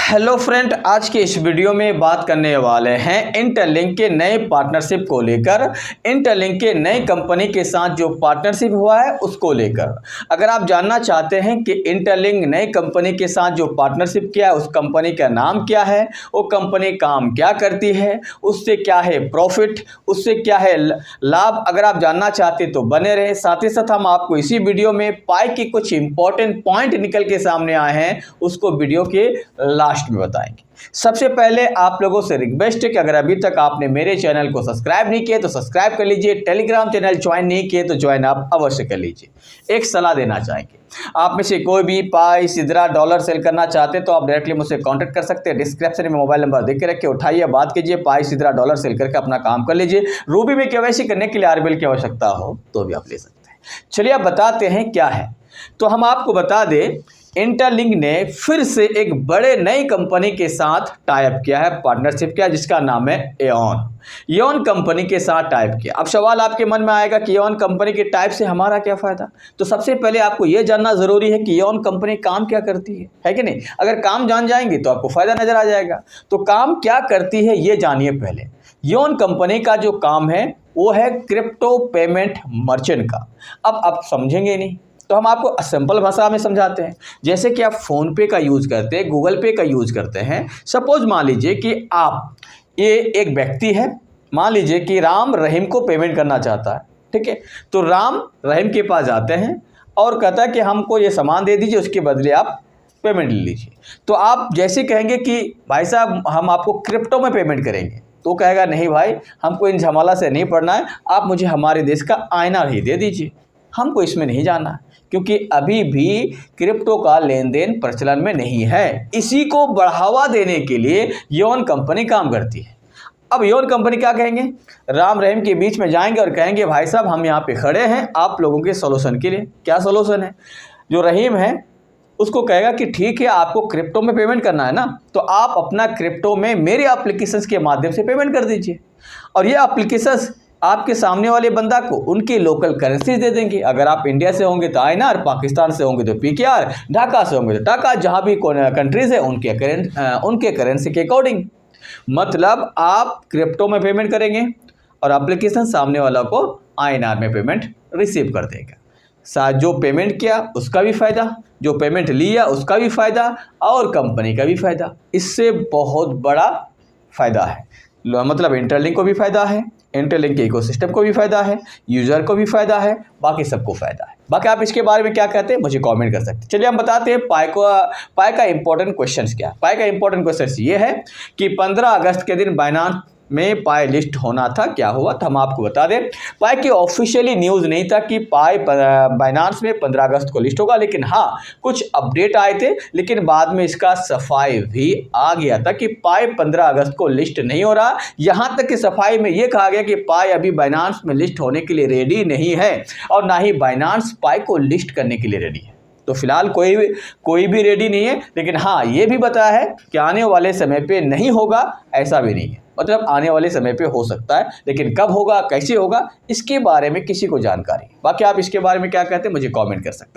Hello friend, आज के इस वीडियो में बात करने वाले हैं इंटरलिंक के नए पार्टनरशिप को लेकर। इंटरलिंक के नई कंपनी के साथ जो पार्टनरशिप हुआ है उसको लेकर अगर आप जानना चाहते हैं कि इंटरलिंक नई कंपनी के साथ जो पार्टनरशिप किया है उस कंपनी का नाम क्या है, वो कंपनी काम क्या करती है, उससे क्या है प्रॉफिट, उससे क्या है लाभ, अगर आप जानना चाहते तो बने रहे। साथ ही साथ हम आपको इसी वीडियो में पाई के कुछ इंपॉर्टेंट पॉइंट निकल के सामने आए हैं, उसको वीडियो के लास्ट में बताएंगे। सबसे पहले आप लोगों से रिक्वेस्ट है कि अगर अभी तक आपने मेरे चैनल को सब्सक्राइब नहीं किया तो सब्सक्राइब कर लीजिए, टेलीग्राम चैनल ज्वाइन नहीं किए तो ज्वाइन आप अवश्य कर लीजिए। एक सलाह देना चाहेंगे, आप में से कोई भी पाई, सिद्रा, डॉलर सेल करना चाहते तो आप डायरेक्टली मुझसे कांटेक्ट कर सकते हैं। डिस्क्रिप्शन में मोबाइल नंबर देख के रखिए, उठाइए, बात कीजिए, पाई, सिद्रा, डॉलर सेल करके अपना काम कर लीजिए। रूबी में केवाईसी करने के लिए आरबीएल की आवश्यकता हो तो भी आप ले सकते हैं। चलिए आप बताते हैं क्या है। तो हम आपको बता दें, इंटरलिंक ने फिर से एक बड़े नई कंपनी के साथ टाइप किया है, पार्टनरशिप किया, जिसका नाम है एओन कंपनी के साथ टाइप किया। अब सवाल आपके मन में आएगा कि एओन कंपनी के टाइप से हमारा क्या फायदा। तो सबसे पहले आपको यह जानना जरूरी है कि एओन कंपनी काम क्या करती है कि नहीं। अगर काम जान जाएंगे तो आपको फायदा नजर आ जाएगा। तो काम क्या करती है ये जानिए पहले। एओन कंपनी का जो काम है वो है क्रिप्टो पेमेंट मर्चेंट का। अब आप समझेंगे नहीं तो हम आपको सिंपल भाषा में समझाते हैं। जैसे कि आप फ़ोन पे का यूज़ करते हैं, गूगल पे का यूज़ करते हैं। सपोज मान लीजिए कि आप ये एक व्यक्ति है, मान लीजिए कि राम रहीम को पेमेंट करना चाहता है, ठीक है। तो राम रहीम के पास जाते हैं और कहता है कि हमको ये सामान दे दीजिए, उसके बदले आप पेमेंट ले लीजिए। तो आप जैसे कहेंगे कि भाई साहब हम आपको क्रिप्टो में पेमेंट करेंगे, तो कहेगा नहीं भाई, हमको इन झमेला से नहीं पड़ना है, आप मुझे हमारे देश का आईना ही दे दीजिए, हमको इसमें नहीं जाना है, क्योंकि अभी भी क्रिप्टो का लेन देन प्रचलन में नहीं है। इसी को बढ़ावा देने के लिए एओन कंपनी काम करती है। अब एओन कंपनी क्या कहेंगे, राम रहीम के बीच में जाएंगे और कहेंगे भाई साहब हम यहाँ पे खड़े हैं आप लोगों के सोल्यूशन के लिए। क्या सोल्यूशन है? जो रहीम है उसको कहेगा कि ठीक है, आपको क्रिप्टो में पेमेंट करना है ना, तो आप अपना क्रिप्टो में मेरे एप्लीकेशंस के माध्यम से पेमेंट कर दीजिए, और ये एप्लीकेशंस आपके सामने वाले बंदा को उनकी लोकल करेंसी दे देंगे। अगर आप इंडिया से होंगे तो आईएनआर, पाकिस्तान से होंगे तो पीकेआर, ढाका से होंगे तो टाका, जहाँ भी कंट्रीज है उनके करेंसी के अकॉर्डिंग। मतलब आप क्रिप्टो में पेमेंट करेंगे और एप्लीकेशन सामने वाला को आईएनआर में पेमेंट रिसीव कर देगा। जो पेमेंट किया उसका भी फ़ायदा, जो पेमेंट लिया उसका भी फ़ायदा, और कंपनी का भी फ़ायदा। इससे बहुत बड़ा फ़ायदा है। मतलब इंटरलिंक को भी फ़ायदा है, इंटरलिंक के इकोसिस्टम को भी फ़ायदा है, यूज़र को भी फ़ायदा है, बाकी सबको फ़ायदा है। बाकी आप इसके बारे में क्या कहते हैं मुझे कमेंट कर सकते हैं। चलिए हम बताते हैं पाई का इंपॉर्टेंट क्वेश्चंस क्या है। पाई का इंपॉर्टेंट क्वेश्चन ये है कि 15 अगस्त के दिन बाइनांस में पाई लिस्ट होना था, क्या हुआ था हम आपको बता दें। पाई की ऑफिशियली न्यूज़ नहीं था कि पाई बाइनांस में 15 अगस्त को लिस्ट होगा, लेकिन हाँ कुछ अपडेट आए थे, लेकिन बाद में इसका सफाई भी आ गया था कि पाई 15 अगस्त को लिस्ट नहीं हो रहा। यहाँ तक कि सफाई में ये कहा गया कि पाई अभी बाइनांस में लिस्ट होने के लिए रेडी नहीं है, और ना ही बाइनांस पाई को लिस्ट करने के लिए रेडी है। तो फिलहाल कोई भी रेडी नहीं है, लेकिन हाँ ये भी बताया है कि आने वाले समय पे नहीं होगा, ऐसा भी नहीं है। मतलब आने वाले समय पे हो सकता है, लेकिन कब होगा, कैसे होगा, इसके बारे में किसी को जानकारी। बाकी आप इसके बारे में क्या कहते हैं मुझे कमेंट कर सकते हैं।